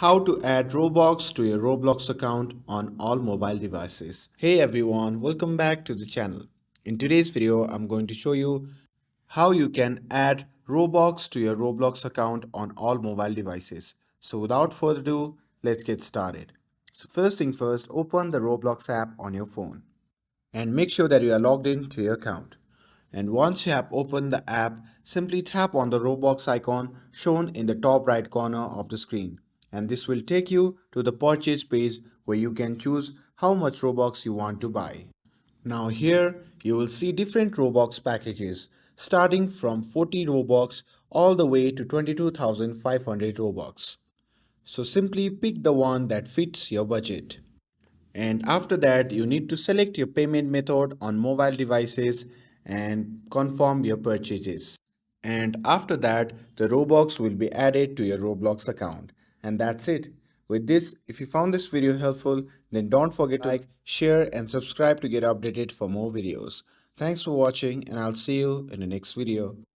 How to add Robux to your Roblox account on all mobile devices. Hey everyone, welcome back to the channel. In today's video, I'm going to show you how you can add Robux to your Roblox account on all mobile devices. So without further ado, let's get started. So first thing first, open the Roblox app on your phone and make sure that you are logged in to your account. And once you have opened the app, simply tap on the Roblox icon shown in the top right corner of the screen. And this will take you to the purchase page where you can choose how much Robux you want to buy. Now here you will see different Robux packages starting from 40 Robux all the way to 22,500 Robux. So simply pick the one that fits your budget. And after that, you need to select your payment method on mobile devices and confirm your purchases. And after that, the Robux will be added to your Roblox account. And that's it. With this, if you found this video helpful, then don't forget to like, share, and subscribe to get updated for more videos. Thanks for watching, and I'll see you in the next video.